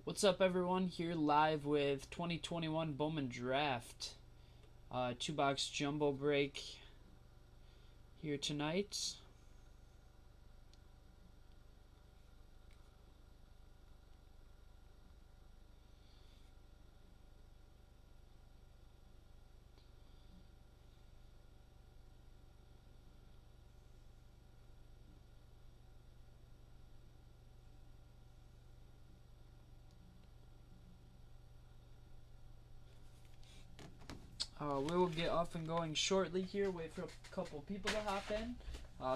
What's up, everyone? Here live with 2021 Bowman Draft. 2-box jumbo break here tonight. We will get off and going shortly here. Wait for a couple people to hop in.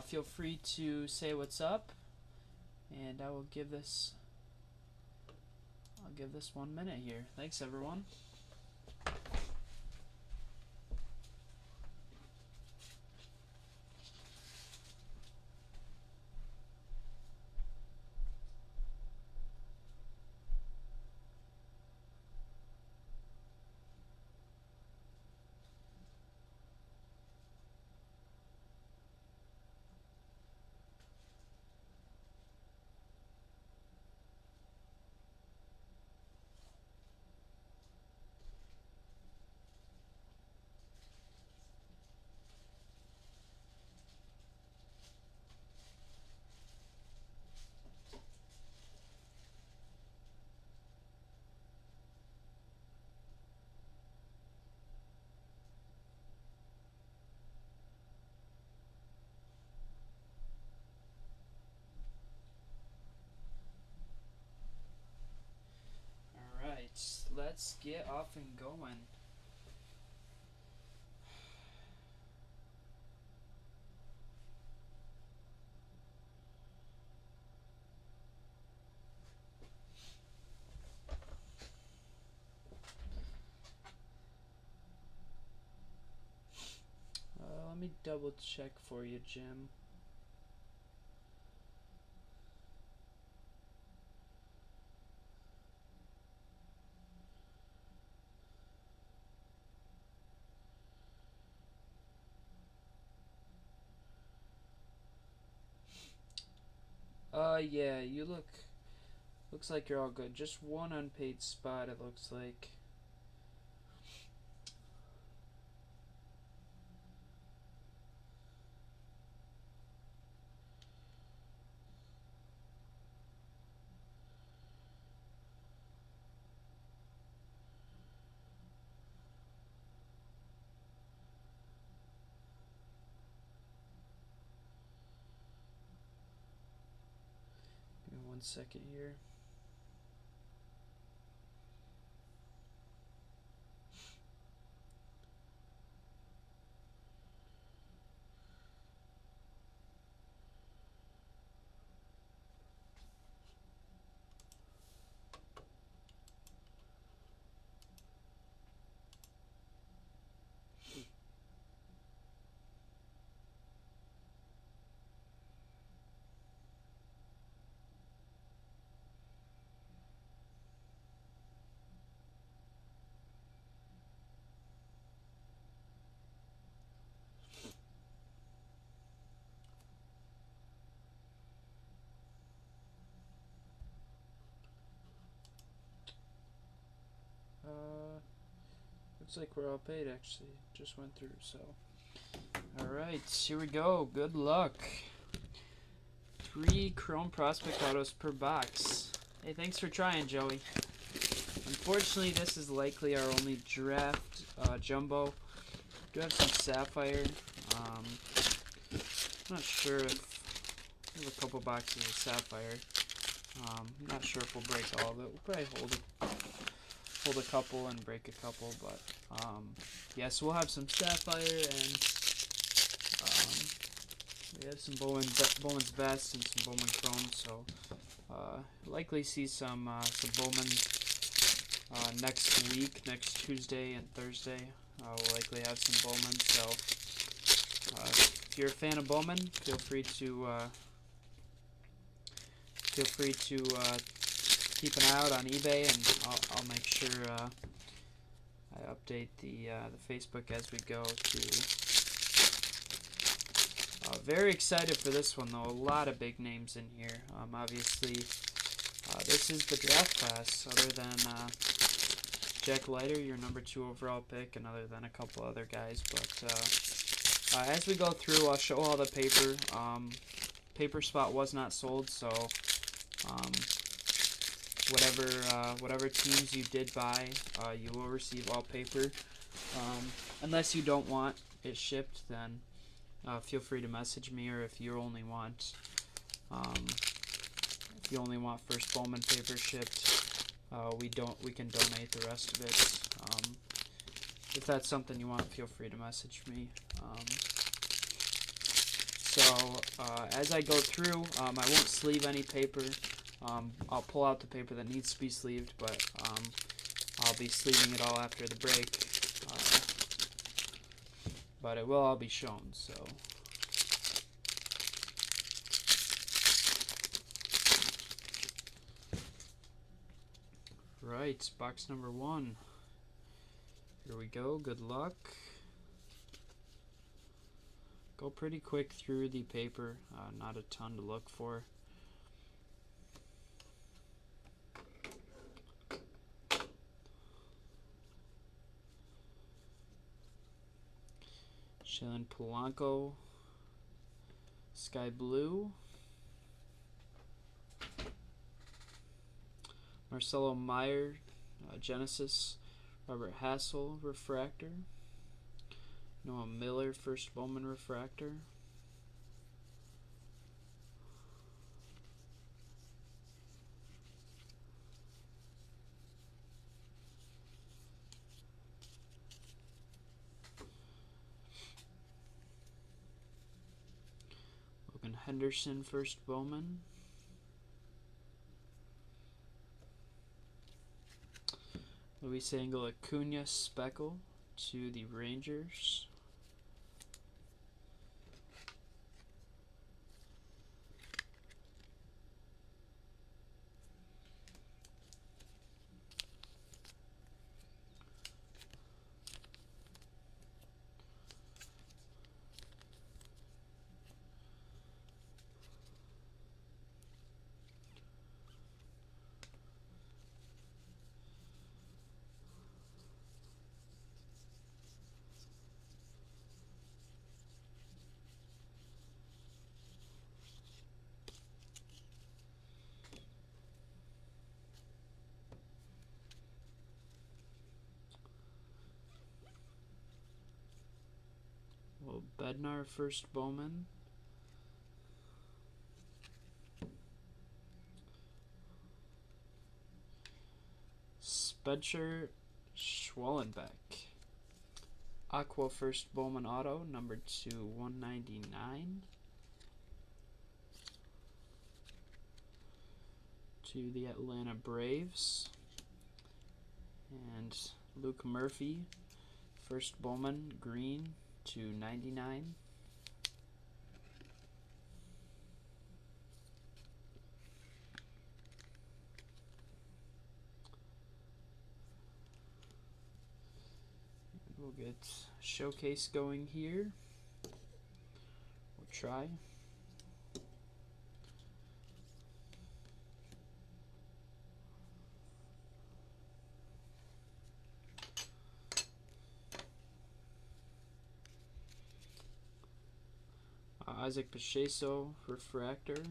Feel free to say what's up, and I'll give this 1 minute here. Thanks, everyone. All right, let's get off and going. Let me double check for you, Jim. Yeah, looks like you're all good. Just one unpaid spot, it looks like. Give me 1 second here. Looks like we're all paid, actually. Just went through, so. Alright, here we go. Good luck. 3 Chrome Prospect Autos per box. Hey, thanks for trying, Joey. Unfortunately, this is likely our only draft jumbo. Do have some Sapphire. I'm not sure if we have a couple boxes of Sapphire. I'm not sure if we'll break all of it. We'll probably hold a couple and break a couple, but yeah, so we'll have some Sapphire, and we have some Bowman's Best and some Bowman Chrome, so likely see some Bowman next week, next Tuesday and Thursday. We'll likely have some Bowman, so if you're a fan of Bowman, feel free to keep an eye out on eBay, and I'll make sure I update the Facebook as we go too. Very excited for this one, though. A lot of big names in here. Obviously, This is the draft class, other than Jack Leiter, your number 2 overall pick, and other than a couple other guys. But as we go through, I'll show all the paper. Paper spot was not sold, so whatever teams you did buy, you will receive all paper. Unless you don't want it shipped, then feel free to message me, or if you only want first Bowman paper shipped, we can donate the rest of it. If that's something you want, feel free to message me. As I go through, I won't sleeve any paper. I'll pull out the paper that needs to be sleeved, but I'll be sleeving it all after the break. But it will all be shown, so. Right, box number 1. Here we go, good luck. Go pretty quick through the paper, not a ton to look for. Shailen Polanco, Sky Blue. Marcelo Meyer, Genesis. Robert Hassel, Refractor. Noah Miller, first Bowman Refractor. Logan Henderson, first Bowman. Luis Angel Acuna, Speckle to the Rangers. Well, Bednar, first Bowman. Spencer Schwallenbeck. Aqua, first Bowman auto, number 2/199. To the Atlanta Braves. And Luke Murphy, first Bowman, green, 2/99. We'll get showcase going here. We'll try. Isaac Pacheco, Refractor.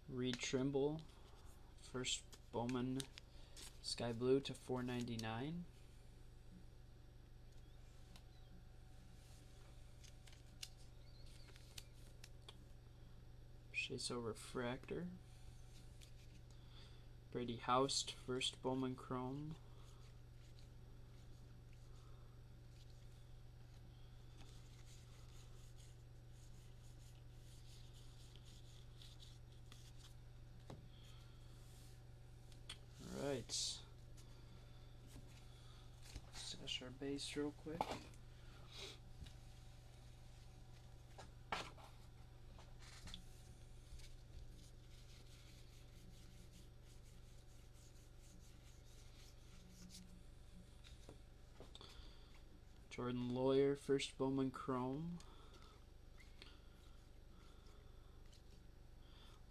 Reed Trimble, first Bowman Sky Blue to 499. Pacheco Refractor. Brady Houst, first Bowman Chrome. Alright. Stash our base real quick. Jordan Lawyer, first Bowman Chrome.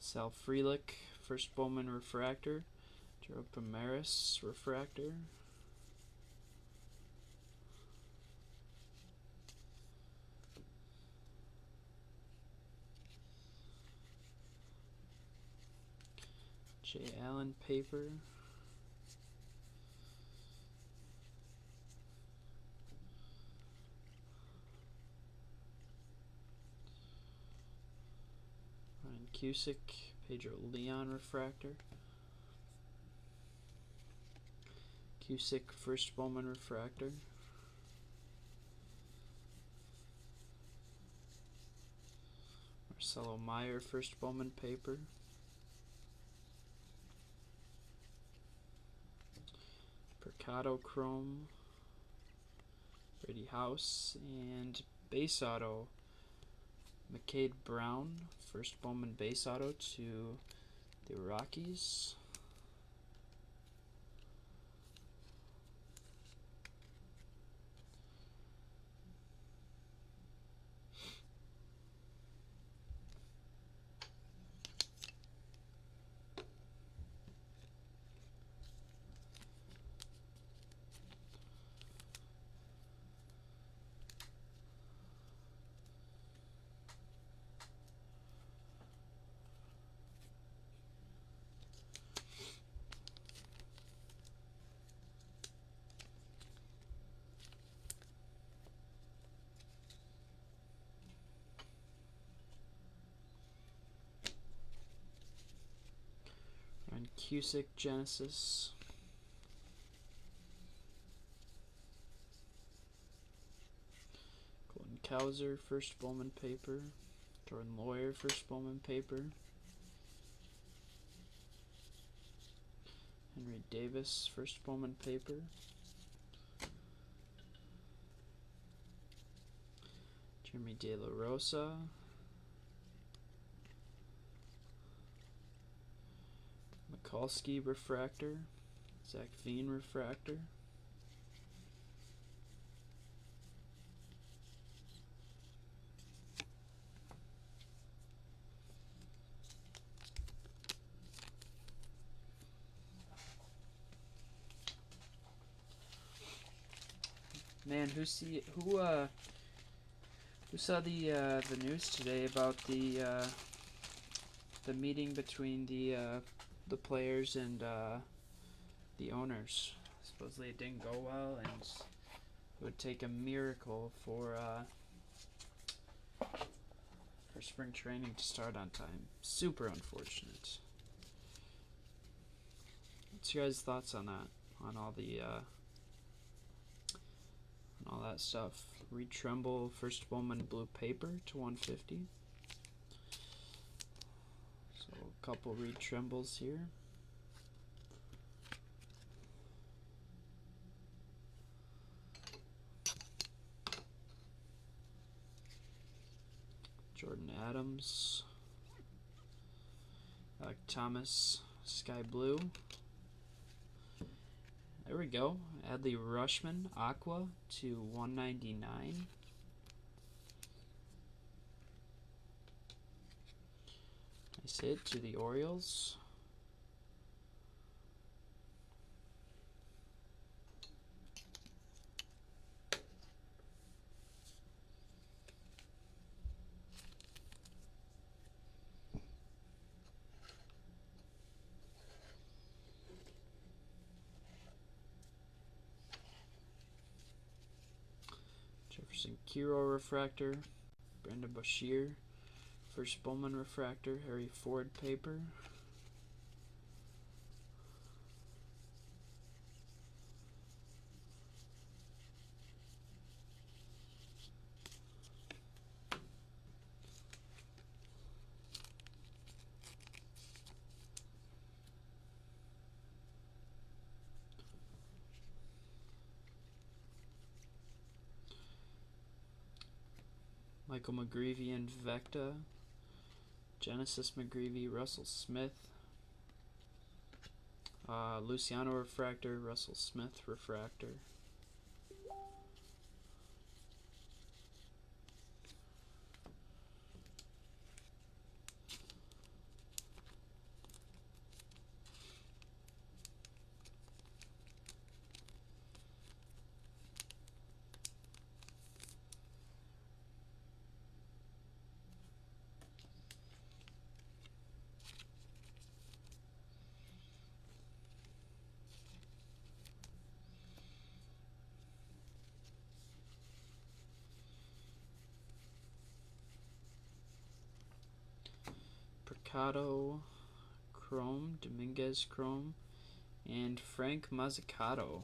Sal Frelick, first Bowman Refractor. Joe Pomaris Refractor. Jay Allen paper. Ryan Cusick, Pedro Leon refractor. Cusick, first Bowman refractor. Marcelo Meyer, first Bowman paper. Mercado Chrome, Brady House, and base auto, McCade Brown, first Bowman base auto to the Rockies. And Cusick Genesis. Colton Cowser, first Bowman paper. Jordan Lawyer, first Bowman paper. Henry Davis, first Bowman paper. Jeremy De La Rosa. Mikulski refractor. Zach Veen refractor. Man, who saw the news today about the meeting between the players and the owners? Supposedly it didn't go well, and it would take a miracle for spring training to start on time. Super unfortunate. What's your guys' thoughts on that? On all the all that stuff. Reed Tremble, first Bowman blue paper to 150. So a couple Reed Trembles here. Jordan Adams. Alec Thomas, sky blue. There we go. Adley Rushman, aqua to 199. Nice hit to the Orioles. Jefferson Kiro refractor. Brandon Bashir, first Bowman refractor. Harry Ford paper. Michael McGreevy and Vecta. Genesis McGreevy, Russell Smith. Luciano refractor, Russell Smith refractor. Machado Chrome, Dominguez Chrome, and Frank Mazzucato.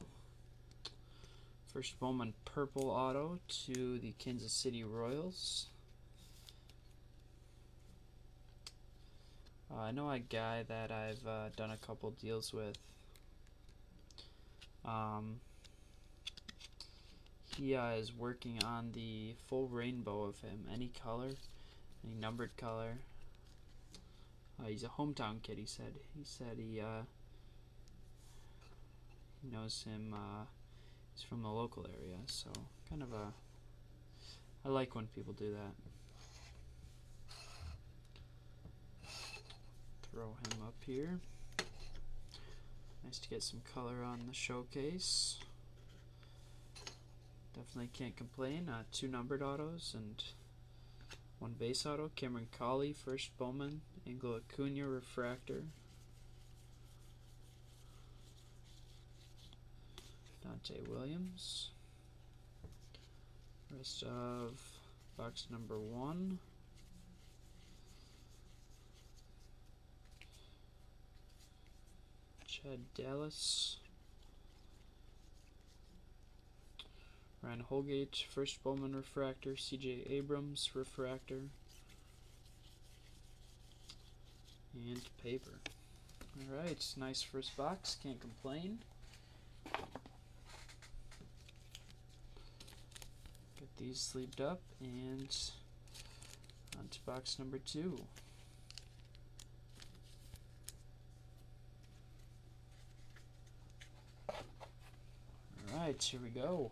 First Bowman Purple Auto to the Kansas City Royals. I know a guy that I've done a couple deals with. He is working on the full rainbow of him, any color, any numbered color. He's a hometown kid. He said he knows him. He's from the local area, so kind of I like when people do that. Throw him up here. Nice to get some color on the showcase. Definitely can't complain. 2 numbered autos and 1 base auto. Cameron Cawley, first Bowman. Angel Acuna refractor. Dante Williams. Rest of box number 1. Chad Dallas. Ryan Holgate, first Bowman refractor. CJ Abrams refractor. And paper. Alright, nice first box, can't complain. Get these sleeved up and on to box number 2. Alright, here we go.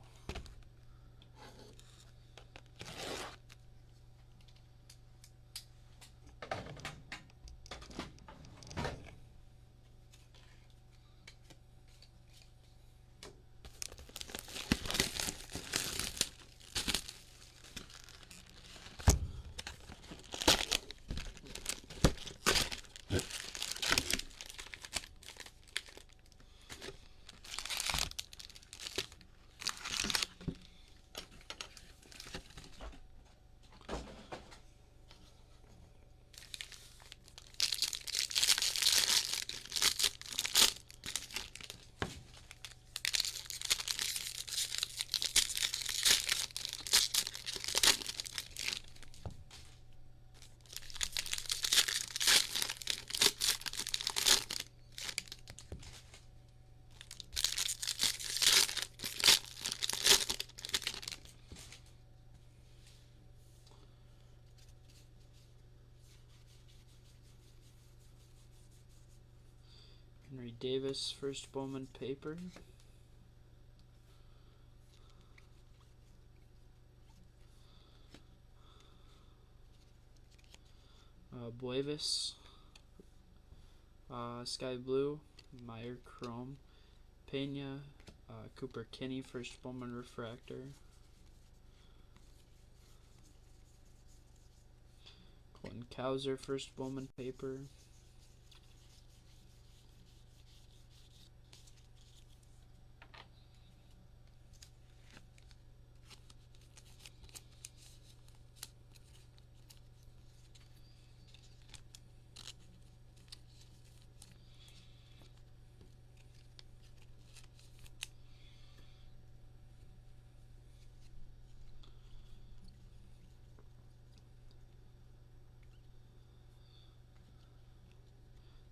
Henry Davis, first Bowman paper. Buevis, Sky Blue, Meyer Chrome, Pena, Cooper Kinney, first Bowman refractor. Colton Cowser, first Bowman paper.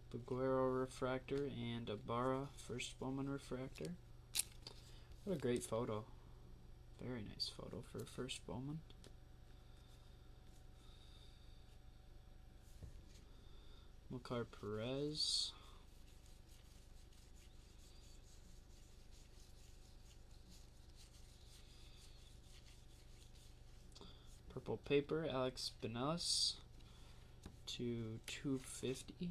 Baguero refractor and Ibarra, first Bowman refractor. What a great photo. Very nice photo for first Bowman. Mokar Perez. Purple paper, Alex Benelis to 250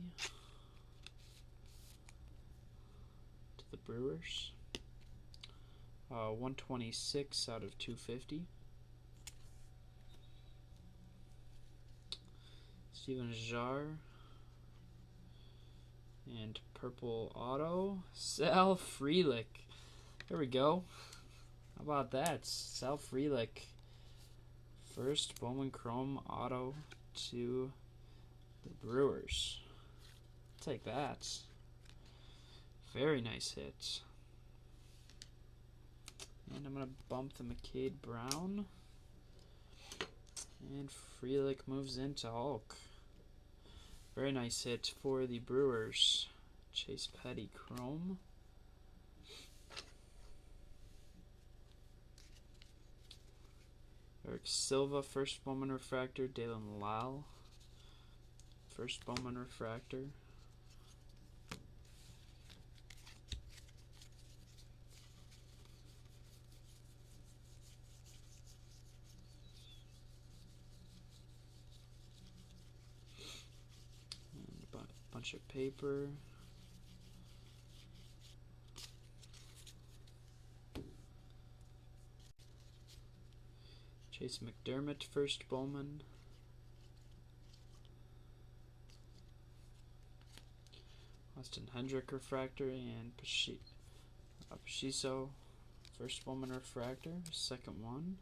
to the Brewers. 126 out of 250. Steven Jar. And purple auto, Sal Frelick. There we go. How about that? Sal Frelick. First Bowman Chrome auto to The Brewers. Take that. Very nice hit. And I'm going to bump the McCade Brown. And Frelick moves into Hulk. Very nice hit for the Brewers. Chase Petty Chrome. Eric Silva, first Bowman Refractor. Dalen Lyle, first Bowman Refractor. And a bunch of paper. Chase McDermott, first Bowman. Austin Hendrick Refractor and Pachiso, first Bowman Refractor, second one.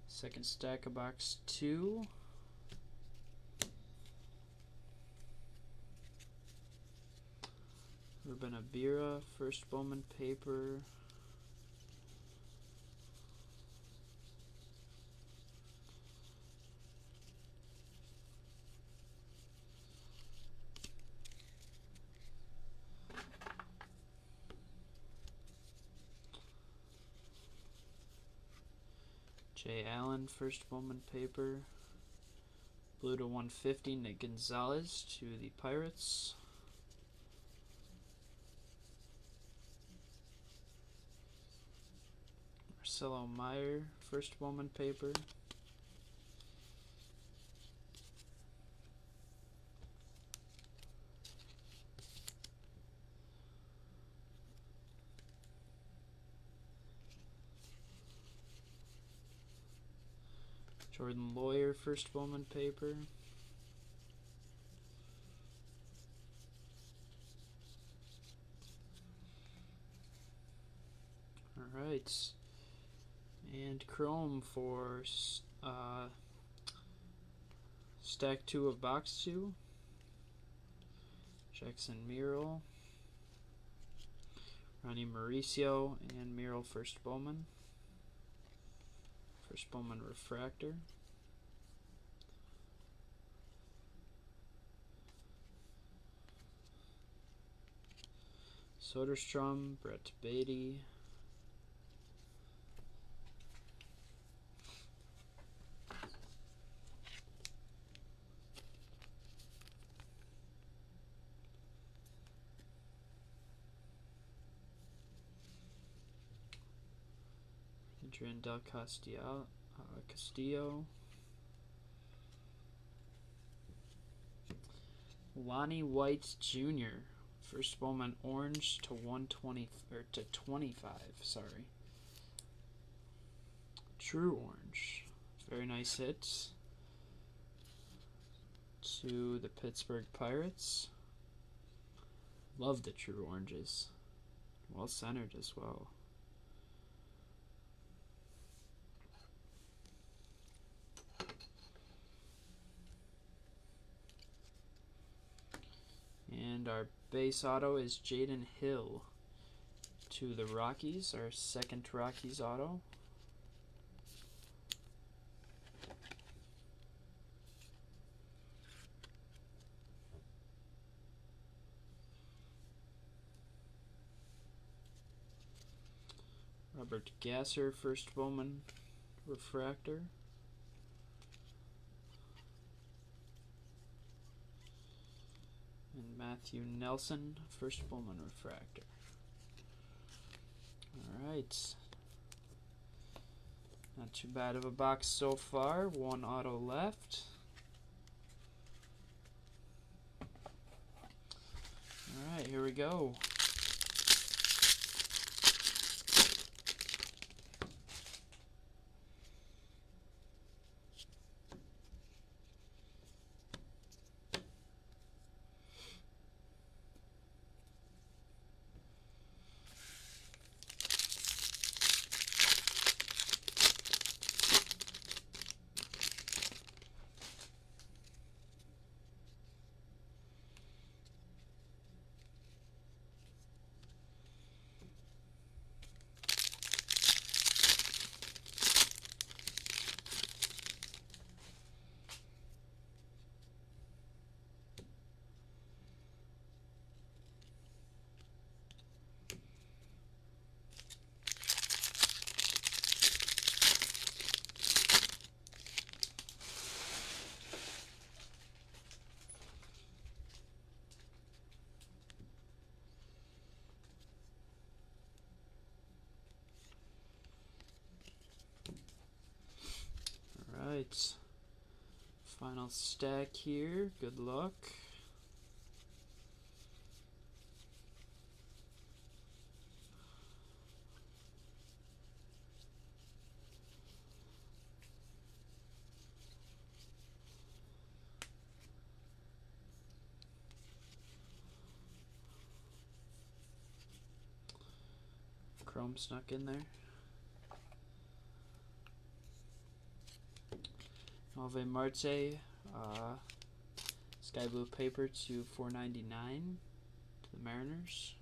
Second stack of box 2. Ruben Abira, first Bowman paper. Jay Allen, first Bowman paper. Blue to 150, Nick Gonzalez to the Pirates. Marcelo Meyer, first Bowman paper. Jordan Lawyer, first Bowman paper. Alright. And Chrome for stack 2 of box 2. Jackson Mural. Ronnie Mauricio and Mural, first Bowman. First Bowman Refractor. Soderstrom, Brett Beatty. Adrian Del Castillo. Lonnie White Jr. First Bowman orange to 120 or to 25. Sorry. True orange. Very nice hits. to the Pittsburgh Pirates. Love the true oranges. Well centered as well. And our base auto is Jaden Hill to the Rockies, our second Rockies auto. Robert Gasser, first Bowman refractor. And Matthew Nelson, first Bowman refractor. Alright. Not too bad of a box so far. One auto left. Alright, here we go. Alright. Final stack here. Good luck. Chrome snuck in there. Ave Marte, sky blue paper to 499 to the Mariners.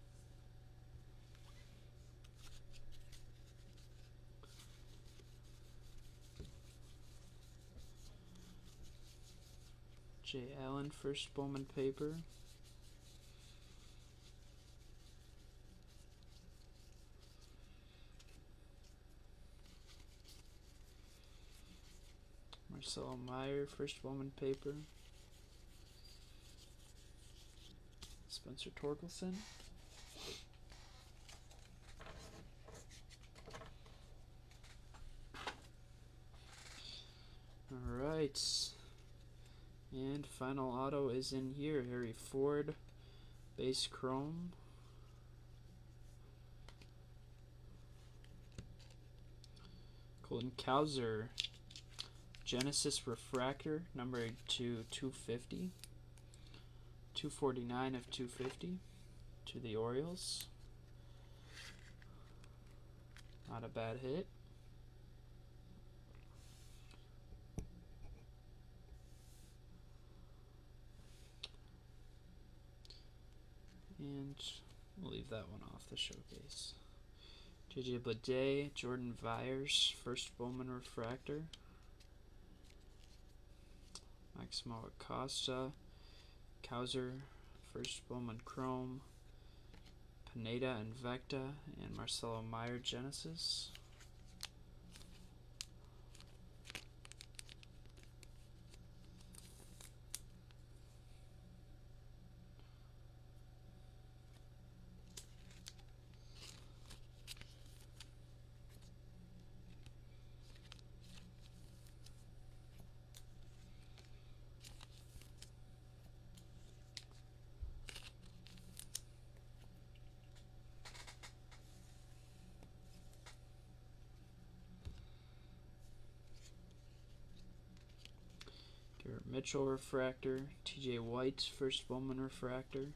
Jay Allen, first Bowman paper. Marcelo Meyer, first Bowman paper. Spencer Torkelson. Alright. And final auto is in here. Harry Ford, base chrome. Colton Cowser, Genesis refractor, numbered to 250. 249 of 250 to the Orioles. Not a bad hit. And we'll leave that one off the showcase. JJ Bleday, Jordan Vyers, first Bowman refractor. Maximo Acosta, Cowser, first Bowman chrome. Pineda and Vecta, and Marcelo Meyer Genesis. Mitchell refractor. TJ White, first Bowman refractor.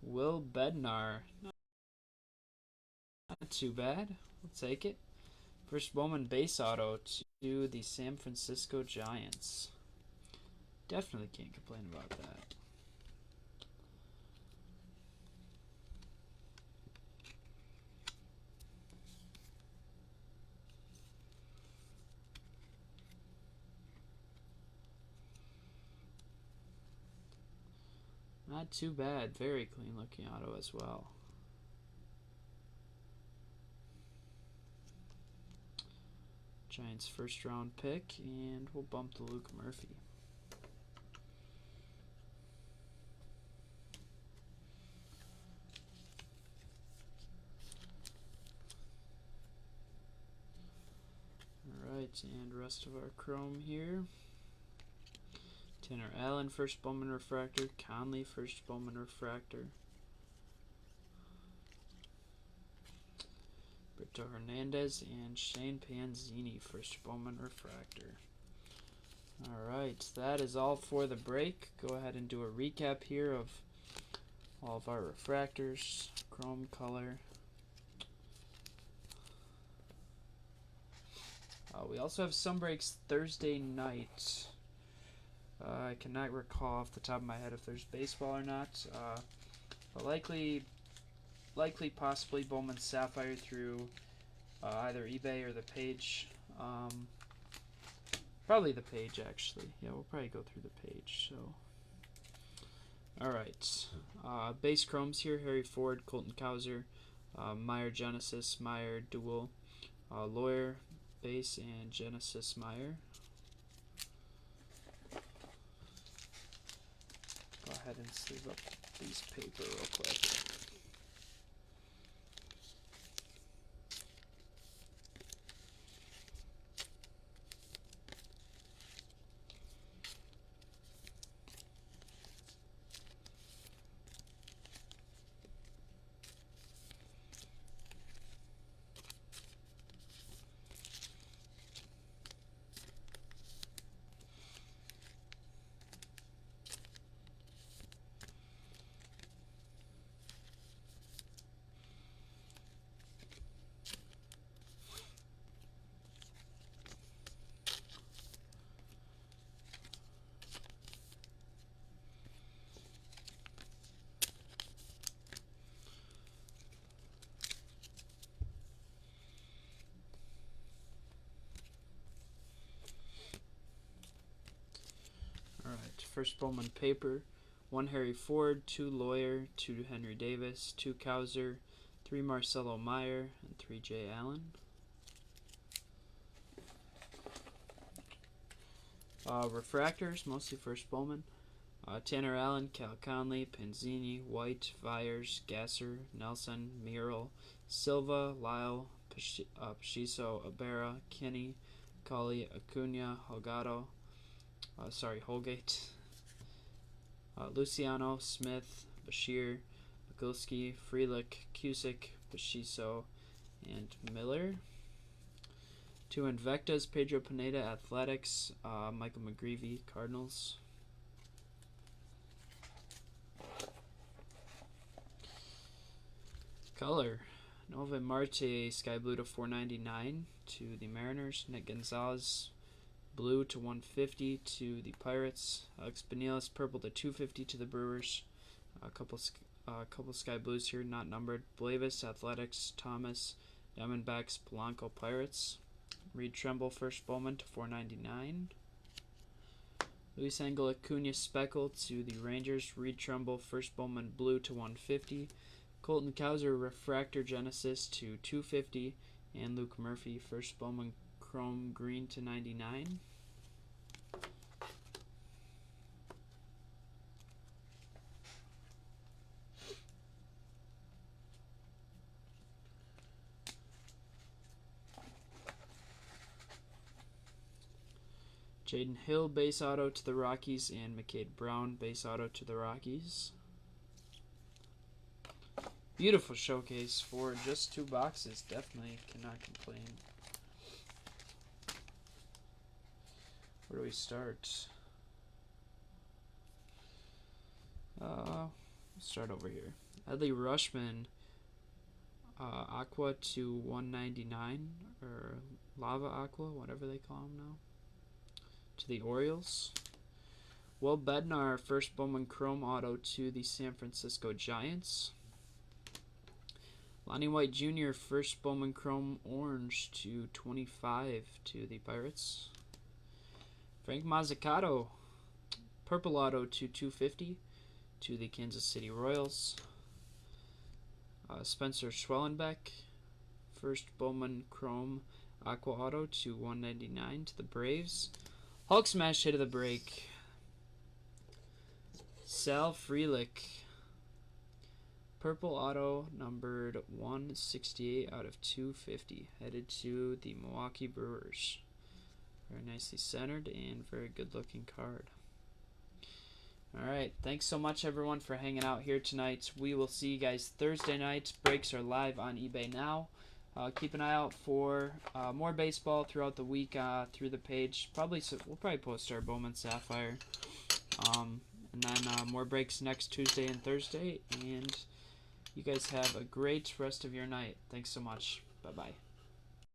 Will Bednar. Not too bad. We'll take it. First Bowman base auto to the San Francisco Giants. Definitely can't complain about that. Not too bad. Very clean looking auto as well. Giants first round pick, and we'll bump to Luke Murphy. Alright, and rest of our chrome here. Tanner Allen, first Bowman refractor. Conley, first Bowman refractor. Brito Hernandez and Shane Panzini, first Bowman refractor. Alright, that is all for the break. Go ahead and do a recap here of all of our refractors, chrome color. We also have some breaks Thursday night. I cannot recall off the top of my head if there's baseball or not. But likely possibly Bowman Sapphire through either eBay or the page. Probably the page, actually. Yeah, we'll probably go through the page. So, alright. Base chromes here: Harry Ford, Colton Cowser, Meyer Genesis, Meyer Dual, Lawyer base, and Genesis Meyer. Go ahead and sleeve up these paper real quick. Alright, first Bowman paper: 1 Harry Ford, 2 Lawyer, 2 Henry Davis, 2 Cowser, 3 Marcelo Meyer, and 3 Jay Allen. Refractors, mostly first Bowman: Tanner Allen, Cal Conley, Panzini, White, Vyers, Gasser, Nelson, Murrell, Silva, Lyle, Pachiso, Abera, Kinney, Colley, Acuna, Holgate, Luciano, Smith, Bashir, Bogulski, Frelick, Cusick, Pachiso, and Miller. 2 Invectas: Pedro Pineda, Athletics, Michael McGreevy, Cardinals. Color: Nova Marte, Sky Blue to 499 to the Mariners. Nick Gonzalez, Blue to 150 to the Pirates. Alex Benitez, Purple to 250 to the Brewers. A couple Sky Blues here, not numbered. Blavis, Athletics. Thomas, Diamondbacks. Polanco, Pirates. Reed Tremble, first Bowman to 499. Luis Angel Acuna, Speckle to the Rangers. Reed Tremble, first Bowman Blue to 150. Colton Cowser, Refractor Genesis to 250. And Luke Murphy, first Bowman Chrome Green to 99. Jaden Hill, base auto to the Rockies, and McCade Brown, base auto to the Rockies. Beautiful showcase for just 2 boxes. Definitely cannot complain. Where do we start? Start over here. Adley Rushman, Aqua to 199, or Lava Aqua, whatever they call him now, to the Orioles. Will Bednar, first Bowman Chrome Auto to the San Francisco Giants. Lonnie White Jr., first Bowman Chrome Orange to 25 to the Pirates. Frank Mazzucato, purple auto to 250 to the Kansas City Royals. Spencer Schwellenbeck, first Bowman Chrome Aqua Auto to 199 to the Braves. Hulk Smash hit of the break. Sal Frelick, purple auto numbered 168 out of 250, headed to the Milwaukee Brewers. Very nicely centered and very good looking card. Alright, thanks so much everyone for hanging out here tonight. We will see you guys Thursday night. Breaks are live on eBay now. Keep an eye out for more baseball throughout the week through the page. We'll probably post our Bowman Sapphire. And then more breaks next Tuesday and Thursday. And you guys have a great rest of your night. Thanks so much. Bye-bye.